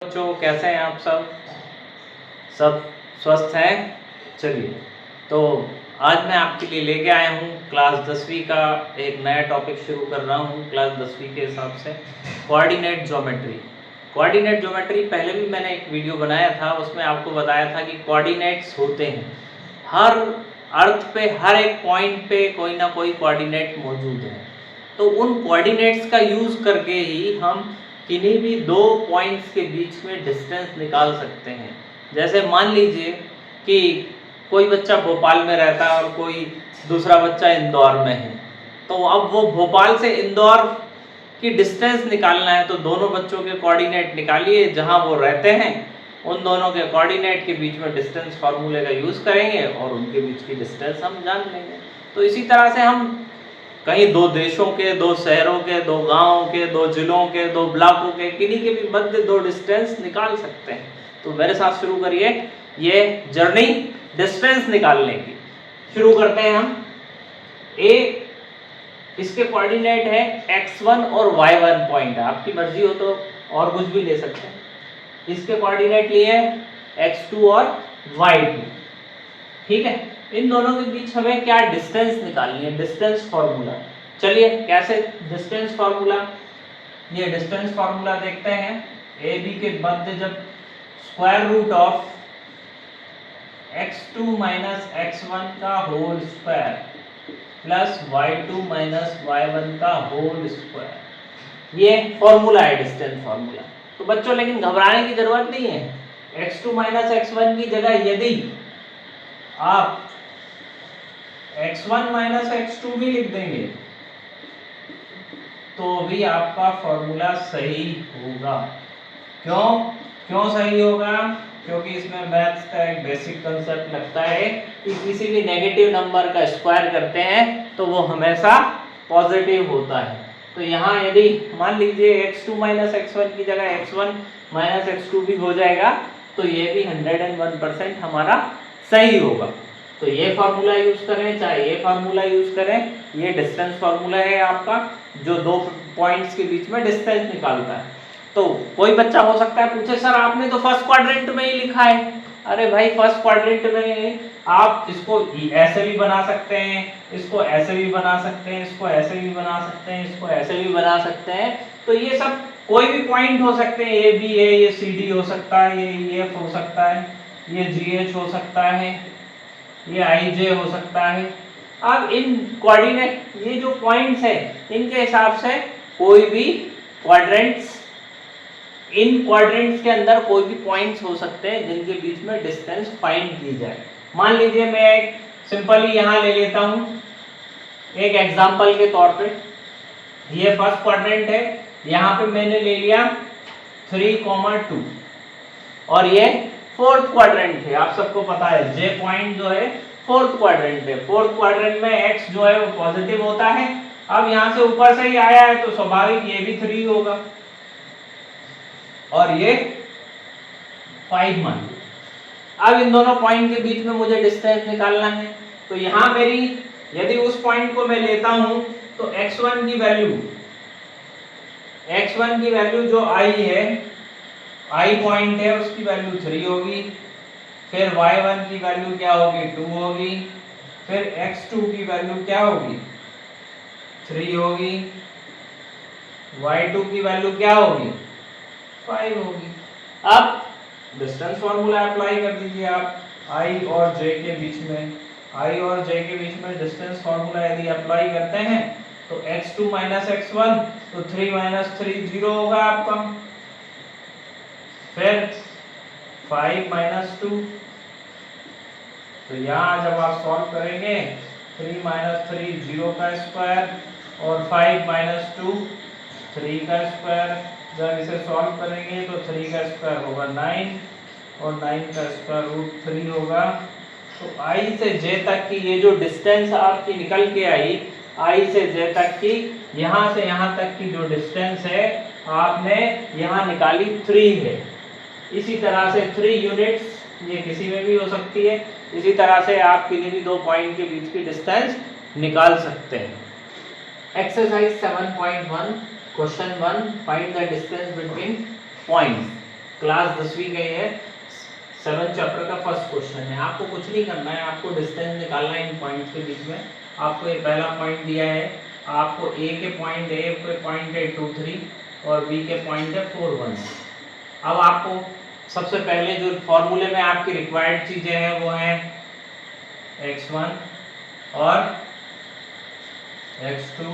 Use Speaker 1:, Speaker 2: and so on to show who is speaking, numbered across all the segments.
Speaker 1: बच्चों कैसे हैं आप सब स्वस्थ हैं। चलिए, तो आज मैं आपके लिए लेके आया हूँ क्लास 10वीं का एक नया टॉपिक शुरू कर रहा हूँ। क्लास 10वीं के हिसाब से कोऑर्डिनेट ज्योमेट्री पहले भी मैंने एक वीडियो बनाया था, उसमें आपको बताया था कि कोऑर्डिनेट्स होते हैं हर अर्थ पे, हर एक पॉइंट पे कोई ना कोई कोऑर्डिनेट मौजूद है। तो उन कोऑर्डिनेट्स का यूज़ करके ही हम किन्हीं भी दो पॉइंट्स के बीच में डिस्टेंस निकाल सकते हैं। जैसे मान लीजिए कि कोई बच्चा भोपाल में रहता है और कोई दूसरा बच्चा इंदौर में है, तो अब वो भोपाल से इंदौर की डिस्टेंस निकालना है, तो दोनों बच्चों के कोऑर्डिनेट निकालिए जहां वो रहते हैं, उन दोनों के कोऑर्डिनेट के बीच में डिस्टेंस फार्मूले का यूज़ करेंगे और उनके बीच की डिस्टेंस हम जान लेंगे। तो इसी तरह से हम कहीं दो देशों के, दो शहरों के, दो गांवों के, दो जिलों के, दो ब्लॉकों के, किन्हीं के भी मध्य दो डिस्टेंस निकाल सकते हैं। तो मेरे साथ शुरू करिए ये जर्नी डिस्टेंस निकालने की। शुरू करते हैं हम। ए इसके कोऑर्डिनेट है x1 और y1 पॉइंट है, आपकी मर्जी हो तो और कुछ भी ले सकते हैं। इसके कोऑर्डिनेट लिए x2 और y2, ठीक है। इन दोनों के बीच हमें क्या डिस्टेंस निकालनी है, डिस्टेंस फार्मूला। चलिए कैसे डिस्टेंस फार्मूला, ये डिस्टेंस फार्मूला देखते हैं। ए बी के मध्य जब square root of x2 minus x1 का whole square plus y2 minus y1 का होल स्क्वायर, ये फॉर्मूला है डिस्टेंस फार्मूला। तो बच्चों लेकिन घबराने की जरूरत नहीं है। x2 माइनस x1 की जगह यदि आप x1 माइनस x2 भी लिख देंगे तो भी आपका फॉर्मूला सही होगा। क्यों सही होगा? क्योंकि इसमें मैथ्स का एक बेसिक कंसेप्ट लगता है कि किसी भी नेगेटिव नंबर का स्क्वायर करते हैं तो वो हमेशा पॉजिटिव होता है। तो यहाँ यदि मान लीजिए x2 माइनस x1 की जगह x1 माइनस x2 भी हो जाएगा तो ये भी 101% हमारा सही होगा। तो ये फार्मूला यूज करें चाहे ये फार्मूला यूज करें, ये डिस्टेंस फार्मूला है आपका जो दो पॉइंट्स के बीच में डिस्टेंस निकालता है। तो कोई बच्चा हो सकता है पूछे सर आपने तो फर्स्ट क्वाड्रेंट में ही लिखा है। अरे भाई फर्स्ट क्वाड्रेंट में आप इसको ऐसे भी बना सकते हैं, इसको ऐसे भी बना सकते हैं, इसको ऐसे भी बना सकते हैं, इसको ऐसे भी बना सकते हैं। तो ये सब कोई भी पॉइंट हो सकते हैं, ए बी है, ये सी डी हो सकता है, ये एफ हो सकता है, ये जी एच हो सकता है, ये आई जे हो सकता है। अब इन कोऑर्डिनेट, ये जो पॉइंट्स है इनके हिसाब से कोई भी क्वाड्रेंट्स, इन क्वाड्रेंट्स के अंदर कोई भी पॉइंट्स हो सकते हैं जिनके बीच में डिस्टेंस फाइंड की जाए। मान लीजिए मैं एक सिंपली यहाँ ले लेता हूँ एक एग्जांपल के तौर पे, ये फर्स्ट क्वाड्रेंट है, यहाँ पे मैंने ले लिया 3,2 और ये फोर्थ क्वाड्रेंट है। आप सबको पता है जे पॉइंट जो है फोर्थ क्वाड्रेंट है। फोर्थ क्वाड्रेंट में x जो है वो पॉजिटिव होता है। अब यहाँ से ऊपर से ही आया है तो स्वाभाविक ये भी 3 होगा और ये 5 मान लो। अब इन दोनों पॉइंट के बीच में मुझे डिस्टेंस निकालना है। तो यहाँ मेरी यदि उस पॉइंट को मैं लेता हूं तो x1 की वैल्यू जो i है, i पॉइंट है, उसकी वैल्यू 3 होगी। फिर y1 की वैल्यू क्या होगी, 2 होगी। फिर x2 की वैल्यू क्या होगी, 3 होगी। y2 की वैल्यू क्या होगी, 5 होगी। अब डिस्टेंस फार्मूला अप्लाई कर दीजिए आप i और j के बीच में। i और j के बीच में डिस्टेंस फार्मूला यदि अप्लाई करते हैं तो x2 माइनस x1 तो 3 माइनस 3 0 होगा आपका। फिर 5 माइनस 2, तो यहाँ जब आप सॉल्व करेंगे 3 माइनस 3 0 का स्क्वायर और 5 माइनस 2 3 का स्क्वायर। जब इसे सॉल्व करेंगे तो 3 का स्क्वायर होगा 9 और 9 का स्क्वायर रूट 3 होगा। तो i से j तक की ये जो डिस्टेंस आपकी निकल के आई, i से j तक की, यहाँ से यहाँ तक की जो डिस्टेंस है आपने यहाँ निकाली 3 है। इसी तरह से 3 यूनिट्स ये किसी में भी हो सकती है। इसी तरह से आप किसी भी दो पॉइंट के बीच की डिस्टेंस निकाल सकते हैं। Exercise 7.1 question 1, find the distance between points. Class 10वीं का ये 7 चैप्टर का फर्स्ट क्वेश्चन है। आपको कुछ नहीं करना है, आपको डिस्टेंस निकालना है इन पॉइंट्स के बीच में। आपको ये पहला पॉइंट दिया है, आपको ए के पॉइंट है 2 3 और बी के पॉइंट है 4 1। अब आपको सबसे पहले जो फॉर्मूले में आपकी रिक्वायर्ड चीजें हैं वो हैं x1 और x2,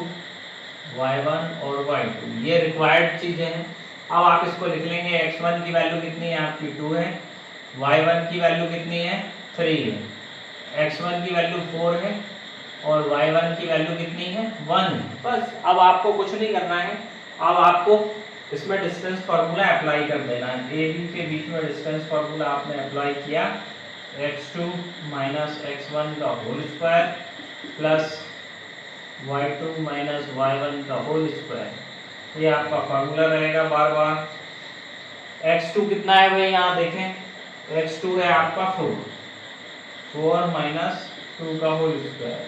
Speaker 1: y1 और y2, ये रिक्वायर्ड चीजें हैं। अब आप इसको लिख लेंगे, x1 की वैल्यू कितनी है आपकी 2 है, y1 की वैल्यू कितनी है 3 है, x1 की वैल्यू 4 है और y1 की वैल्यू कितनी है 1 है। बस अब आपको कुछ नहीं करना है, अब आपको इसमें डिस्टेंस फार्मूला अप्लाई कर देना है। ए बी के बीच में डिस्टेंस फार्मूला आपने अप्लाई किया, x2 माइनस x1 का whole square plus y2 minus y1 का होल स्क्वायर, ये आपका फार्मूला रहेगा बार बार। x2 कितना है भाई, यहाँ देखें, x2 है आपका 4 माइनस 2 का होल स्क्वायर।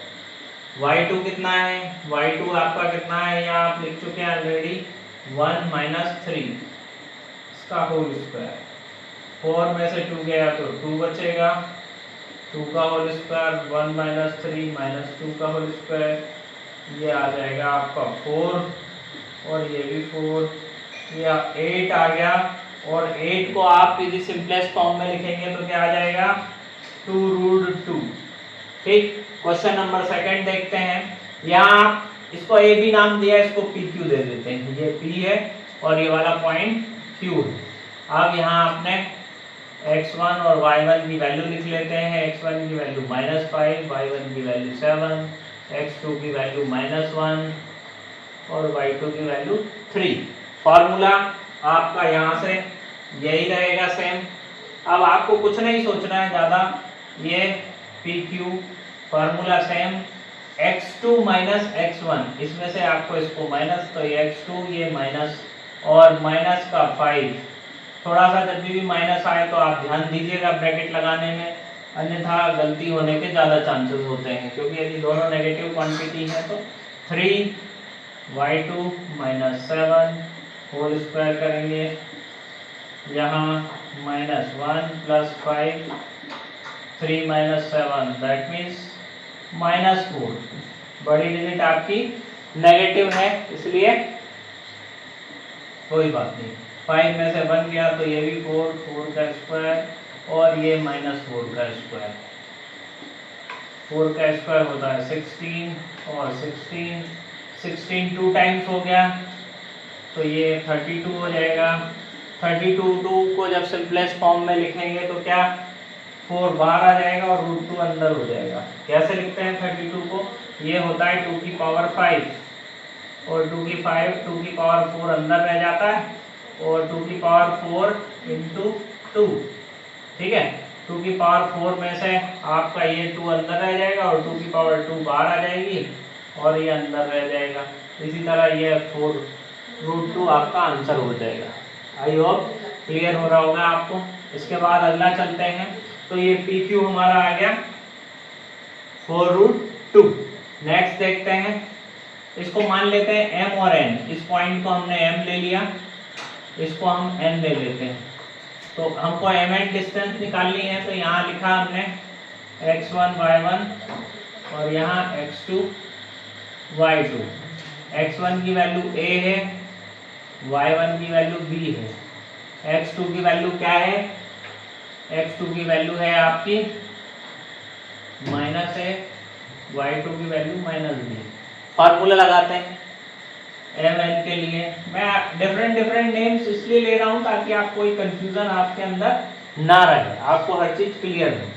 Speaker 1: y2 कितना है, y2 आपका कितना है, यहाँ आप लिख चुके हैं ऑलरेडी 1 माइनस 3 इसका होल स्क्वायर। 4 में से 2 गया तो 2 बचेगा, 2 का होल स्क्वायर 1 माइनस 3 माइनस 2 का होल स्क्वायर, ये आ जाएगा आपका 4 और ये भी 4, ये 8 आ गया। और 8 को आप इसी सिंपलेस्ट फॉर्म में लिखेंगे तो क्या आ जाएगा 2√2। ठीक, क्वेश्चन नंबर सेकंड देखते हैं। यहाँ आप इसको ए बी नाम दिया, इसको पी क्यू दे देते हैं, ये पी है और ये वाला पॉइंट क्यू है। अब यहाँ आपने x1 और y1 की वैल्यू लिख लेते हैं, x1 की वैल्यू -5, y1 की वैल्यू 7, x2 की वैल्यू -1 और y2 की वैल्यू 3। फॉर्मूला आपका यहाँ से यही रहेगा सेम। अब आपको कुछ नहीं सोचना है ज़्यादा, ये P Q formula same, x2 minus x1, इसमें से आपको इसको माइनस, तो ये x2 ये माइनस और माइनस का 5। थोड़ा सा जब भी माइनस आए तो आप ध्यान दीजिएगा ब्रैकेट लगाने में, अन्यथा गलती होने के ज़्यादा चांसेस होते हैं, क्योंकि यदि दोनों नेगेटिव क्वांटिटी है तो 3y2 माइनस 7 होल स्क्वायर करेंगे, यहाँ -1 प्लस 5, 3 माइनस 7 दैट मीन्स -4। बड़ी डिजिट आपकी नेगेटिव है इसलिए कोई बात नहीं, 5 में से 1 गया तो ये भी 4 का स्क्वायर और ये -4 का स्क्वायर, 4 का स्क्वायर होता है 16 और 16 2 टाइम्स हो गया तो ये 32 हो जाएगा। 32 को जब सिंपलेस्ट फॉर्म में लिखेंगे तो क्या 4 बाहर आ जाएगा और √2 अंदर हो जाएगा। कैसे लिखते हैं 32 को, ये होता है 2 की पावर 5 और 2 की पावर 4 अंदर रह जाता है और 2 की पावर 4 इंटू 2, ठीक है। 2 की पावर 4 में से आपका ये 2 अंदर रह जाएगा और 2 की पावर 2 बाहर आ जाएगी और ये अंदर रह जाएगा। इसी तरह ये 4√2 आपका आंसर हो जाएगा। आई होप क्लियर हो रहा होगा आपको। इसके बाद अगला चलते हैं, तो ये पी क्यू हमारा आ गया 4√2। नेक्स्ट देखते हैं, इसको मान लेते हैं m और n, इस पॉइंट को हमने m ले लिया, इसको हम n ले लेते हैं। तो हमको m n डिस्टेंस निकालनी है, तो यहाँ लिखा हमने x1 y1 और यहाँ x2 y2। x1 की वैल्यू a है, y1 की वैल्यू b है, x2 की वैल्यू क्या है, x2 की वैल्यू है आपकी -a, y2 की वैल्यू -b। फार्मूला लगाते हैं एम एन के लिए। मैं डिफरेंट नेम्स इसलिए ले रहा हूँ ताकि आप कोई कंफ्यूजन आपके अंदर ना रहे, आपको हर चीज क्लियर हो।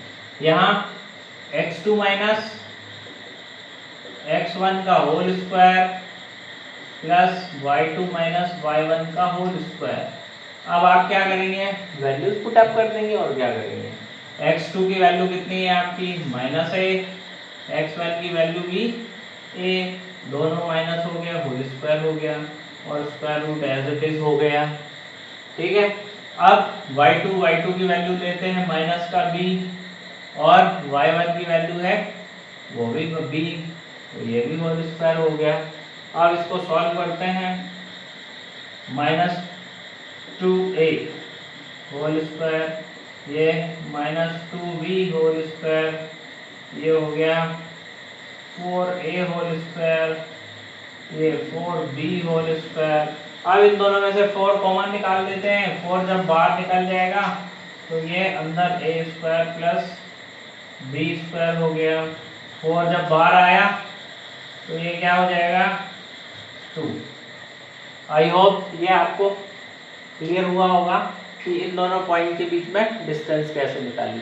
Speaker 1: यहाँ x2 माइनस x1 का whole square plus y2 minus y1 का होल स्क्वायर। अब आप क्या करेंगे, वैल्यूज पुट अप कर देंगे और क्या करेंगे। x2 की वैल्यू कितनी है आपकी -a, x1 की वैल्यू भी a, दोनों माइनस हो गया, होल स्क्वायर हो गया और square root as it is हो गया, ठीक है। अब y2 की वैल्यू लेते हैं माइनस का b और y1 की वैल्यू है वो भी b, तो ये भी होल स्क्वायर हो गया। अब इसको सॉल्व करते हैं, -2a होल स्क्वायर, ये -2b होल स्क्वायर, ये हो गया 4a होल स्क्वायर, ये 4b होल स्क्वायर। अब इन दोनों में से 4 कॉमन निकाल देते हैं। 4 जब बाहर निकल जाएगा तो ये अंदर a square plus b square हो गया। 4 जब बाहर आया तो ये क्या हो जाएगा 2। आई होप ये आपको क्लियर हुआ होगा कि इन दोनों पॉइंट के बीच में डिस्टेंस कैसे निकाली।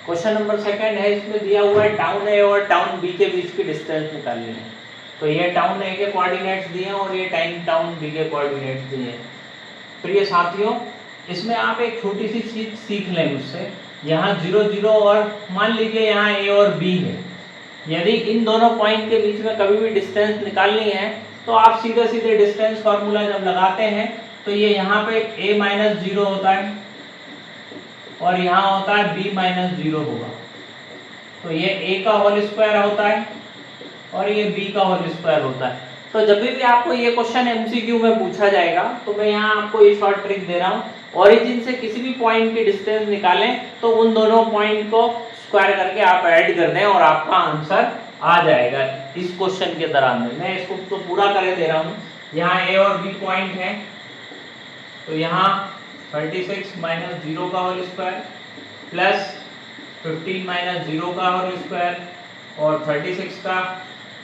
Speaker 1: क्वेश्चन नंबर सेकंड है, इसमें दिया हुआ है टाउन ए और टाउन बी के बीच की डिस्टेंस निकालनी है। तो ये टाउन ए के कोऑर्डिनेट्स दिए हैं और ये टाउन बी के कोऑर्डिनेट्स दिए हैं। प्रिय साथियों, इसमें आप एक छोटी सी चीज सीख लें मुझसे। यहाँ 0 0 और मान लीजिए यहाँ ए और बी है। यदि इन दोनों पॉइंट के बीच में कभी भी डिस्टेंस निकालनी है तो आप सीधे सीधे डिस्टेंस फार्मूला जब लगाते हैं तो ये यहाँ पे a माइनस 0 होता है और यहाँ होता है b माइनस 0 होगा। तो ये a का होल स्क्वायर होता है और ये b का होल स्क्वायर होता है। तो जब भी आपको ये क्वेश्चन एमसीक्यू में पूछा जाएगा तो मैं यहाँ आपको ये शॉर्ट ट्रिक दे रहा हूँ। ओरिजिन से किसी भी पॉइंट की डिस्टेंस निकालें तो उन दोनों पॉइंट को स्क्वायर करके आप ऐड कर दें और आपका आंसर आ जाएगा इस क्वेश्चन के दौरान में। मैं इसको तो पूरा करे दे रहा हूँ। यहाँ a और b पॉइंट है तो यहाँ 36 माइनस 0 का होल स्क्वायर प्लस 15 माइनस 0 का होल स्क्वायर और 36 का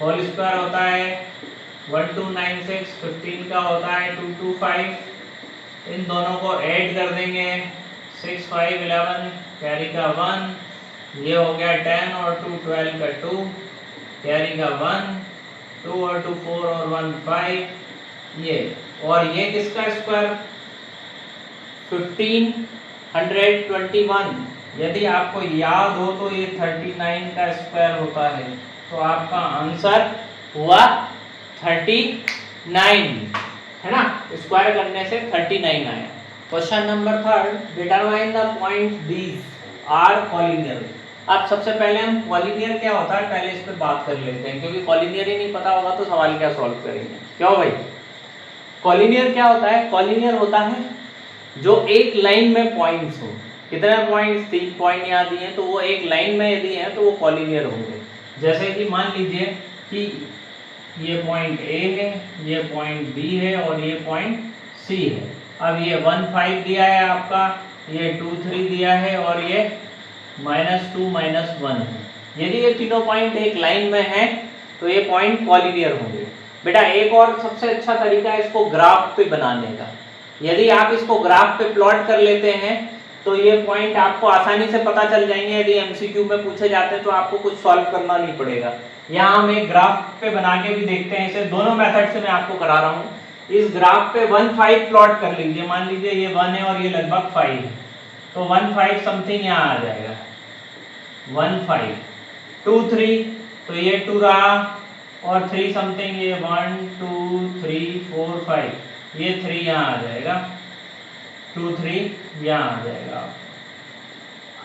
Speaker 1: होल स्क्वायर होता है 1296, 15 का होता है 225। इन दोनों को ऐड कर देंगे 6 5 11 कैरी का 1, ये हो गया 10 और 2 12 का 2 कैरी का 1, 2 और 2 4 और 1 5। ये और ये किसका स्क्वायर 1521। यदि आपको याद हो तो ये 39 का स्क्वायर होता है। तो आपका आंसर हुआ 39 है ना, स्क्वायर करने से 39 आया। Question number third, determine the point these are collinear. अब सबसे पहले हम कॉलिनियर क्या होता है पहले इस पर बात कर लेते हैं, क्योंकि कॉलिनियर ही नहीं पता होगा तो सवाल क्या सॉल्व करेंगे। क्यों भाई, कॉलिनियर क्या होता है? कॉलिनियर होता है जो एक लाइन में पॉइंट्स हो। कितने पॉइंट्स? 3 पॉइंट यहाँ दिए हैं तो वो एक लाइन में यदि है तो वो कॉलिनियर होंगे। जैसे कि मान लीजिए कि ये पॉइंट A है, ये पॉइंट B है और ये पॉइंट C है। अब ये 1 5 दिया है आपका, ये 2 3 दिया है और ये -2 -1 है। यदि ये तीनों पॉइंट एक लाइन में है तो ये पॉइंट कॉलिनियर होंगे। बेटा एक और सबसे अच्छा तरीका है इसको ग्राफ पे बनाने का। यदि आप इसको ग्राफ पे प्लॉट कर लेते हैं तो ये पॉइंट आपको आसानी से पता चल जाएंगे। यदि एमसीक्यू में पूछे जाते हैं तो आपको कुछ सॉल्व करना नहीं पड़ेगा। यहाँ हम एक ग्राफ पे बना के भी देखते हैं, इसे दोनों मेथड से मैं आपको करा रहा हूँ। इस ग्राफ पे 1 5 प्लॉट कर लीजिए। मान लीजिए ये 1 है और ये लगभग 5 है, तो 1 5 समथिंग यहाँ आ जाएगा 1 5। 2 3 तो ये 2 रहा और 3 समथिंग, ये 1 2 3 4 5, ये 3 यहाँ आ जाएगा, 2 3 यहाँ आ जाएगा।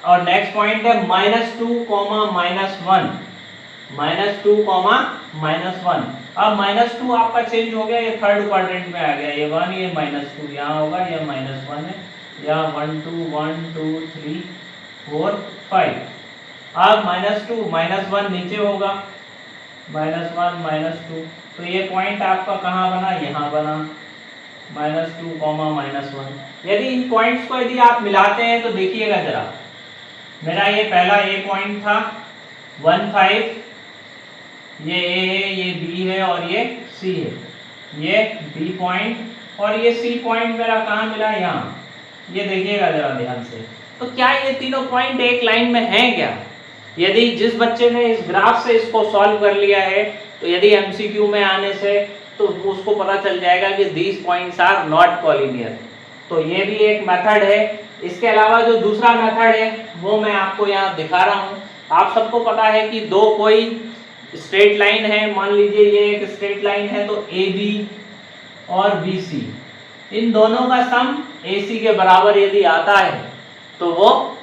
Speaker 1: और नेक्स्ट पॉइंट है -2, -1, -2, -1। अब -2 आपका चेंज हो गया, ये थर्ड क्वाड्रेंट में आ गया, ये 1 ये -2 यहाँ होगा, ये -1 है, यहाँ 1 2 1 2 3 4 5। अब -2 -1 नीचे होगा, -1 -2, तो ये पॉइंट आपका कहाँ बना? यहाँ बना, -2, -1। यदि इन पॉइंट्स को यदि आप मिलाते हैं तो देखिएगा जरा, मेरा ये पहला ए पॉइंट था 1 5, ये ए है, ये बी है और ये सी है, ये बी पॉइंट और ये सी पॉइंट मेरा कहाँ मिला? यहाँ। ये देखिएगा जरा ध्यान से। तो क्या ये तीनों पॉइंट एक लाइन में हैं क्या? यदि जिस बच्चे ने इस ग्राफ से इसको सॉल्व कर लिया है तो यदि एमसीक्यू में आने से तो उसको पता चल जाएगा कि these points are not collinear. तो ये भी एक मेथड है। इसके अलावा जो दूसरा मेथड है वो मैं आपको यहाँ दिखा रहा हूँ। आप सबको पता है कि दो कोई स्ट्रेट लाइन है, मान लीजिए ये एक स्ट्रेट लाइन है, तो AB और BC, इन दोनों का सम AC के बराबर यदि आता है तो वो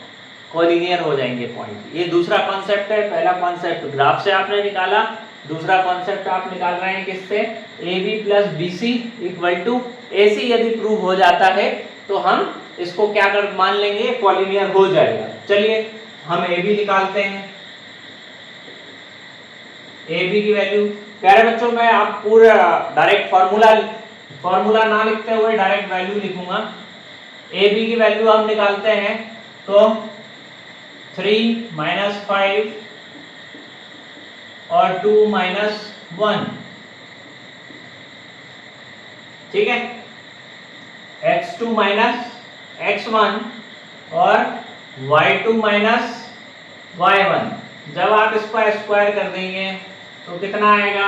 Speaker 1: कॉलिनियर हो जाएंगे पॉइंट। ये दूसरा कॉन्सेप्ट है। पहला कॉन्सेप्ट ग्राफ से आपने निकाला, दूसरा कॉन्सेप्ट आप निकाल रहे हैं किससे? AB + BC = AC। यदि प्रूव हो जाता है तो हम इसको क्या कर मान लेंगे, पॉलीनियर हो जाएगा। चलिए हम ए बी निकालते हैं। ए बी की वैल्यू, प्यारे बच्चों मैं आप पूरा डायरेक्ट फॉर्मूला ना लिखते हुए डायरेक्ट वैल्यू लिखूंगा। ए बी की वैल्यू हम निकालते हैं तो 3 - 5 और 2 - 1, ठीक है। x2 - x1 और y2 - y1, जब आप इसका स्क्वायर कर देंगे तो कितना आएगा,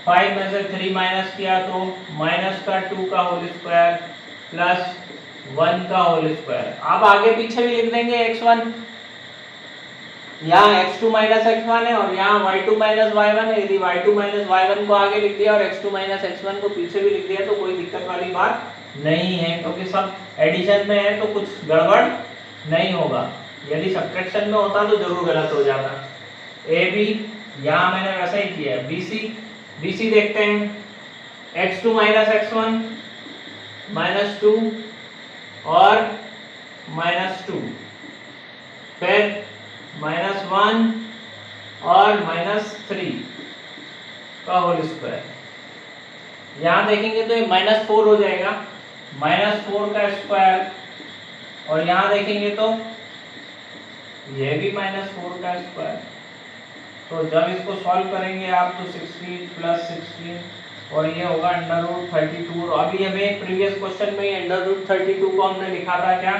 Speaker 1: 5 में से 3 माइनस किया तो माइनस का 2 का होल स्क्वायर प्लस 1 का होल स्क्वायर। आप आगे पीछे भी लिख देंगे x1, यहाँ x2 - x1 है और यहाँ y2 - y1 है। यदि y2 - y1 को आगे लिख दिया और x2 - x1 को पीछे भी लिख दिया तो कोई दिक्कत वाली बात नहीं है, क्योंकि सब एडिशन में है तो कुछ गड़बड़ नहीं होगा। यदि सब्ट्रैक्शन में होता तो जरूर गलत हो जाता। ए बी यहाँ मैंने वैसा ही किया है। बी सी देखते हैं, x2 - x1 -2 और -2, फिर -1 और -3 का होल स्क्वायर। यहाँ देखेंगे तो ये -4 हो जाएगा, -4 का स्क्वायर, और यहाँ देखेंगे तो ये भी -4 का स्क्वायर। तो जब इसको सॉल्व करेंगे आप तो 16 + 16 और ये होगा √32। और अभी हमें प्रीवियस क्वेश्चन में √32 को हमने लिखा था क्या,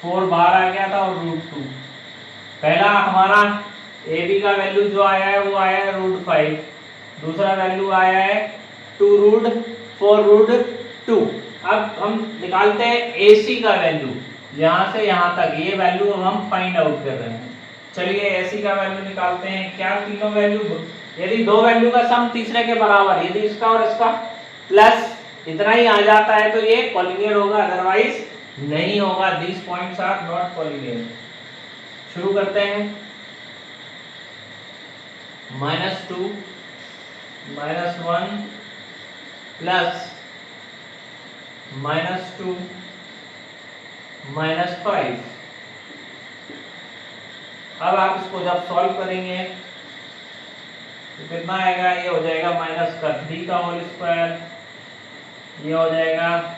Speaker 1: 4 बाहर आ गया था और √2। पहला हमारा ए बी का वैल्यू जो आया है वो आया है √5, दूसरा वैल्यू आया है 2√4√2। अब हम निकालते हैं ए सी का वैल्यू, यहाँ से यहाँ तक ये वैल्यू हम फाइंड आउट कर रहे हैं। चलिए ए सी का वैल्यू निकालते हैं। क्या तीनों वैल्यू, यदि दो वैल्यू का सम तीसरे के बराबर, यदि इसका और इसका प्लस इतना ही आ जाता है तो ये पॉलीनियर होगा, अदरवाइज नहीं होगा। This points are not collinear. शुरू करते हैं। -2 -1 प्लस -2 -5। अब आप इसको जब सॉल्व करेंगे तो कितना आएगा, ये हो जाएगा -3 का होल स्क्वायर, ये हो जाएगा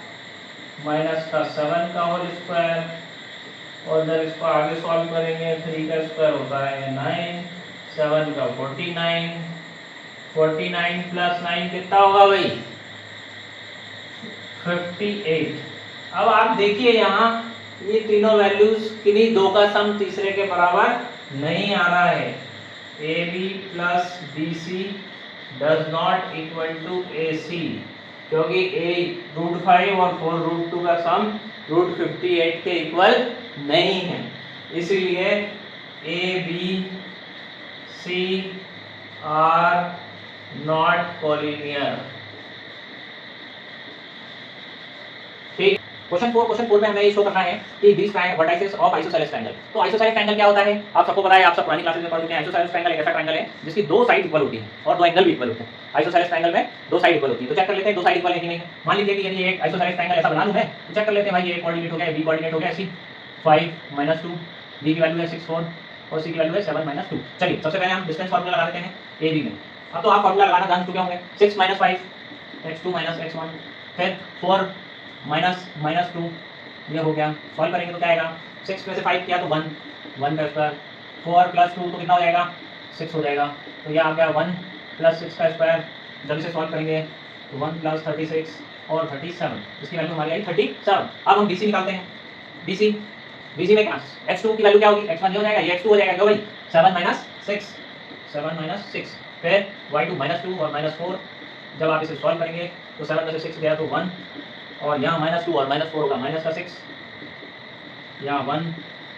Speaker 1: -7 का होल स्क्वायर, और जब इसको आगे सॉल्व करेंगे 3 का स्क्वायर होता है 9, 7 का 49, 49 + 9 कितना होगा भाई, 58। अब आप देखिए यहाँ ये तीनों वैल्यूज किन्हीं दो का सम तीसरे के बराबर नहीं आ रहा है। A B plus B C does not equal to A C, क्योंकि √5 और 4√2 का सम √58 के इक्वल नहीं है, इसलिए A B C are not collinear. ठीक। क्वेश्चन 4 में हमें ये शो करना है कि these vertices of isosceles triangle। तो आइसोसेलेस ट्रायंगल क्या होता है, आप सबको पता है, आप सब पुरानी क्लासेस में पढ़ चुके हैं। आइसोसेलेस ट्रायंगल एक ऐसा ट्रायंगल है जिसकी दो साइड इक्वल होती है और दो एंगल भी इक्वल होते हैं। आइसोसेलेस ट्रायंगल में दो साइड इक्वल होती है, तो चेक कर लेते हैं दो साइड इक्वल है कि नहीं। मान लीजिए कि यदि एक आइसोसेलेस ट्रायंगल ऐसा बना लूं मैं, तो चेक कर लेते हैं भाई, ये कोऑर्डिनेट हो गया, बी कोऑर्डिनेट हो गया, सी 5 - 2, बी की वैल्यू है 6 4 और सी की वैल्यू है 7 - 2। चलिए सबसे पहले हम डिस्टेंस फार्मूला लगा देते हैं ए बी में। अब तो आप फार्मूला लगाना जान चुके होंगे, 6 - 5 x2 - x1, फिर 4 - 2, ये हो गया। सॉल्व करेंगे तो क्या आएगा, 6 में से 5 किया तो 1 का स्क्वायर, 4 + 2 तो कितना हो जाएगा, 6 हो जाएगा। तो ये आ गया 1 + 6 का स्क्वायर। जब इसे सॉल्व करेंगे तो 1 + 36 और 37, इसकी वैल्यू हमारी आई 37। अब हम BC निकालते हैं। BC में क्या, x2 की वैल्यू क्या होगी, x1 ये हो जाएगा, ये x2 हो जाएगा, क्यों भाई 7 - 6, फिर y2 -2 और -4। जब आप इसे सॉल्व करेंगे तो 7 में से 6 गया तो 1, और यहाँ -2 और -4 होगा -6, यहाँ 1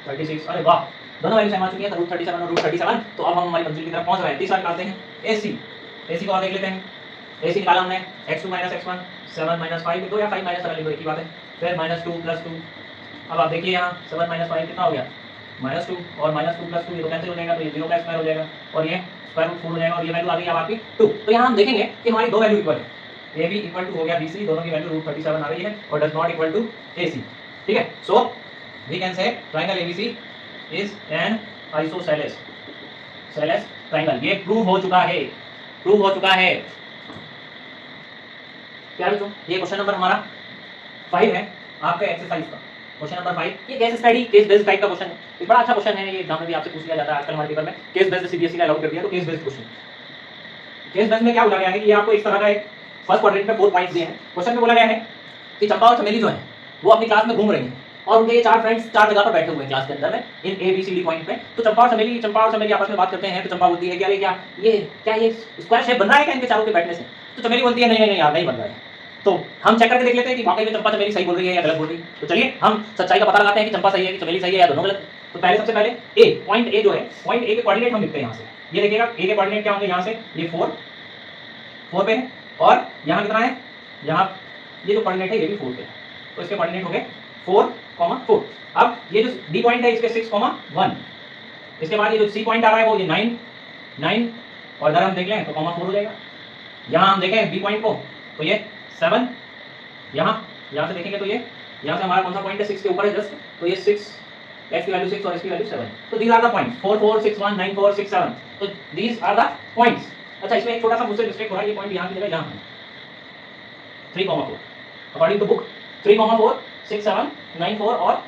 Speaker 1: 36। अरे वाह, दोनों वैल्यू सेम आ चुकी है, √37 और √37। तो अब हम हमारी मंजिल की तरफ पहुंच रहे हैं। तीसरा निकालते हैं AC को और देख लेते हैं। AC निकाला हमने, x2 - x1 7 - 5 लिखो या 5 - 7 लिखो, एक ही बात है। फिर -2 + 2। अब आप देखिए यहाँ 7 - 5 कितना हो गया, -2 और -2 + 2 ये तो कैंसिल हो जाएगा, तो ये 0 का स्क्वायर हो जाएगा और ये √4 हो जाएगा, और ये वैल्यू आ गई अब आपकी 2। तो यहाँ हम देखेंगे कि हमारी दो वैल्यू इक्वल है।
Speaker 2: ए बी इक्वल टू हो गया बी सी, दोनों की वैल्यू रूट 37 आ रही है और does not equal to A C. ठीक है, so we can say triangle ABC is an isosceles triangle. ये प्रूव हो चुका है, प्रूव हो चुका है। क्या बच्चों, ये क्वेश्चन नंबर हमारा 5 है आपके एक्सरसाइज का, क्वेश्चन नंबर 5। ये case study, case based type का क्वेश्चन है। ये बड़ा अच्छा क्वेश्चन है, ये एग्जाम में भी आपसे पूछ लिया जाता है आजकल हमारे पेपर में। केस बेस्ड सीबीएसई ने अलाउ कर दिया, तो case based question. Case based में क्या बोला गया है कि ये आपको इस तरह का एक फर्स्ट क्वाड्रेंट में 4 पॉइंट्स दिए हैं। क्वेश्चन में बोला गया है कि चंपा और चमेली जो है वो अपनी क्लास में घूम रही हैं और उनके ये 4 फ्रेंड्स 4 जगह पर बैठे हुए हैं क्लास के अंदर में इन A B C D point पे। तो चंपा और चमेली आपस में बात करते हैं। तो चंपा बोलती है कि अरे क्या ये स्क्वायर शेप बन रहा है क्या इनके चारों के बैठने से? तो चमेली बोलती है नहीं यार, नहीं बन रहा है। तो हम चेक करके देख लेते हैं कि वाकई में चंपा चमेली सही बोल रही है या गलत बोल रही है। तो चलिए हम सच्चाई का पता लगाते हैं कि चंपा सही है कि चमेली सही है या दोनों गलत। तो पहले सबसे पहले ए पॉइंट ए जो है, पॉइंट ए के कोऑर्डिनेट हम लिखते हैं यहाँ से। ये देखिएगा ए के कोऑर्डिनेट क्या होंगे, यहाँ से ये 4 पे है और यहाँ कितना है, यहाँ ये जो कोऑर्डिनेट है ये भी 4 पे है। तो इसके कोऑर्डिनेट हो गए 4,4। अब ये जो डी पॉइंट है इसके 6,1। इसके बाद ये जो सी पॉइंट आ रहा है वो ये 9 और अगर हम देख लें तो 4 हो जाएगा। यहाँ हम देखें बी पॉइंट को तो ये 7, यहाँ से देखेंगे तो ये यहाँ से हमारा कौन सा पॉइंट है 6 के ऊपर है जस्ट, तो ये 6, x की वैल्यू 6 और इसकी वैल्यू 7। तो दीज आर द पॉइंट्स 4 4 6 1 9 4 6 7। तो दीज आर द पॉइंट्स। अच्छा, इसमें एक छोटा सा मुझसे मिस्टेक हो रहा है, ये पॉइंट यहाँ की जगह यहाँ है 3,4 अकॉर्डिंग टू बुक 3,4 6 7 9 4 और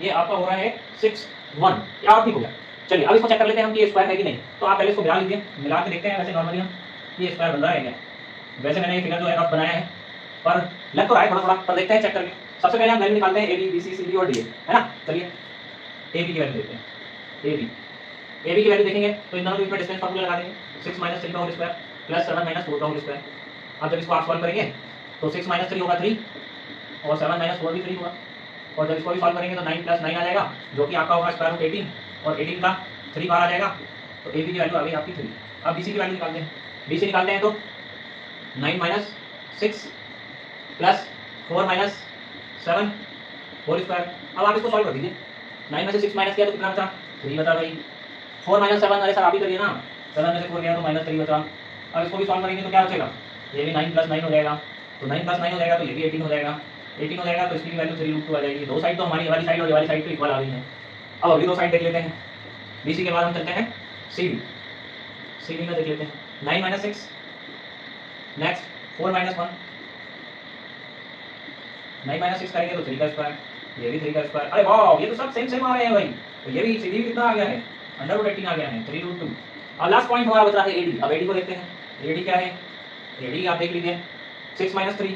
Speaker 2: ये आपका हो रहा है 6 1। क्या आप ठीक हो गया। चलिए अब इसको चेक कर लेते हैं हम कि ये स्क्वायर है कि नहीं। तो आप पहले इसको मिला लीजिए, मिला के देखते हैं वैसे नॉर्मली हम ये स्क्वायर बन रहा है क्या। वैसे मैंने ये फिगर जो है रफ बनाया है पर लग तो रहा है थोड़ा पर देखते हैं चेक करके। सबसे पहले हम वैल्यू निकालते हैं ए बी सी डी और डी, है ना। चलिए ए बी की वैल्यू देखते हैं। ए बी की वैल्यू देखेंगे तो इन दोनों के बीच में डिस्टेंस फार्मूला लगा देंगे 6 - 3 का होल स्क्वायर प्लस 7 - 4 का होल स्क्वायर। अब जब इसको आप सॉल्व करेंगे तो 6 - 3 होगा 3 और 7 - 4 भी 3 होगा। और जब इसको भी सॉल्व करेंगे तो 9 + 9 आ जाएगा जो कि आपका होगा स्क्वायर रूट 18 और 18 का 3 बार आ जाएगा। तो ए बी की वैल्यू आ गई आपकी 3। अब बी सी की वैल्यू निकालते हैं। बी सी निकालते हैं तो 9 - 6 प्लस 4 - 7 होल स्क्वायर। अब आप इसको सॉल्व कर दीजिए। 9 में से 6 माइनस किया तो कितना बचा 3 बचा भाई। 4 - 7 अरे सर आप ही करिए ना, 7 में से 4 गया तो -3 बचा। अब इसको भी सॉल्व करेंगे तो क्या बचेगा, ये भी 9 + 9 हो जाएगा। तो 9 + 9 हो जाएगा तो ये भी 18 हो जाएगा। 18 हो जाएगा तो इसकी वैल्यू 3√2 आ जाएगी। दो साइड तो हमारी वाली साइड और ये वाली साइड तो इक्वल आ गई है। अब अगली दो साइड देख लेते हैं। बीसी के बाद हम चलते हैं सीडी। सीडी में देख लेते हैं 9 - 6 नेक्स्ट 4 - 1। 9 - 6 करेंगे तो 3 का स्क्वायर, ये भी 3 का स्क्वायर। अरे वाह, ये तो सब सेम आ रहे हैं भाई। तो ये भी सीडी कितना आ गया है, √18 आ गया है 3√2। अब लास्ट पॉइंट हमारा बच रहा है एडी। अब एडी को देखते हैं। एडी क्या है, एडी आप देख लीजिए 6 - 3।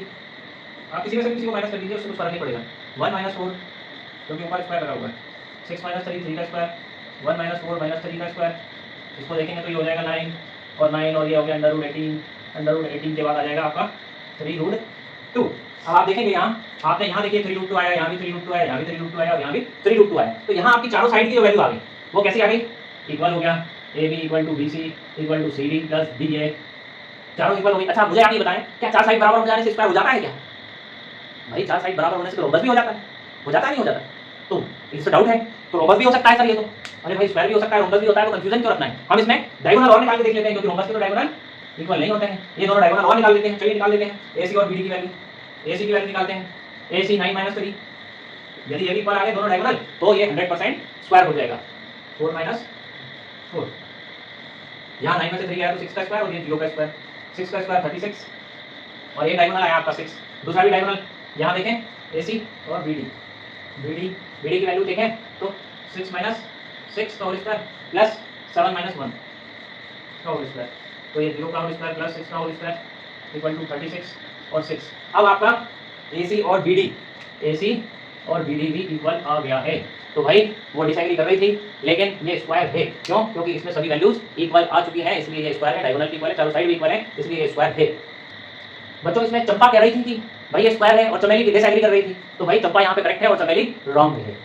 Speaker 2: आप किसी में से किसी को माइनस कर दीजिए, उससे कुछ फर्क नहीं पड़ेगा। 1 - 4 क्योंकि ऊपर स्क्वायर लगा हुआ है। 6 - 3 3 का स्क्वायर, 1 - 4 -3 का स्क्वायर। इसको देखेंगे तो ये हो जाएगा 9 और 9 और ये हो गया √18। √18 के बाद आ जाएगा आपका 3√2। अब आप देखेंगे यहाँ आपने यहाँ देखिए 3√2 आया, यहाँ भी 3√2 आया, यहाँ भी 3√2 आया और यहाँ भी 3√2 आया। तो यहाँ आपकी चारों साइड की जो वैल्यू आ गई वो कैसी आ गई, इक्वल हो गया। A B equal to B C equal to C D plus D A, चारों इक्वल हो गई। अच्छा मुझे आप ये बताएं, क्या 4 साइड बराबर हो जाने से स्क्वायर हो जाता है क्या? भाई 4 साइड बराबर होने से तो रोम्बस भी हो जाता है, हो जाता नहीं हो जाता? तो इससे डाउट है तो रोम्बस भी हो सकता है सर ये तो। अरे भाई स्क्वायर भी हो सकता है, रोम्बस भी होता है, तो कंफ्यूजन क्यों रखना है। हम इसमें डायगोनल और निकाल के देख लेते हैं क्योंकि रोम्बस के तो डायगोनल इक्वल नहीं होते हैं। ये दोनों डायगोनल और निकाल लेते हैं। चलिए निकाल लेते हैं एसी और बीडी की वैल्यू। एसी की वैल्यू निकालते हैं, एसी 9 - 3। यदि ये भी इक्वल आ गए दोनों डायगोनल तो ये 100% स्क्वायर हो जाएगा। 4 - 4 यहाँ 9 में से 3 गया तो 6 का स्क्वायर और ये 0 का स्क्वायर। 6 का स्क्वायर 36 और ये डायगोनल आया आपका 6। दूसरा भी डायगोनल यहाँ देखें एसी और बीडी। बीडी की वैल्यू देखें तो 6 - 6 का होल स्क्वायर प्लस 7 - 1 का होल स्क्वायर। तो ये 0 का होल स्क्वायर प्लस 6 का होल स्क्वायर इक्वल टू 36 और 6। अब आपका एसी और बीडी भी इक्वल आ गया है। तो भाई वो डिसएग्री कर रही थी लेकिन ये स्क्वायर है। क्यों? क्योंकि इसमें सभी वैल्यूज इक्वल आ चुकी हैं, इसलिए ये स्क्वायर है। डायगोनल इक्वल है, चारों साइड भी इक्वल है, इसलिए ये स्क्वायर है। बच्चों इसमें चंपा कह रही थी कि भाई ये स्क्वायर है और चमेली डिसएग्री कर रही थी। तो भाई चंपा यहाँ पे करेक्ट है और चमेली रॉन्ग है।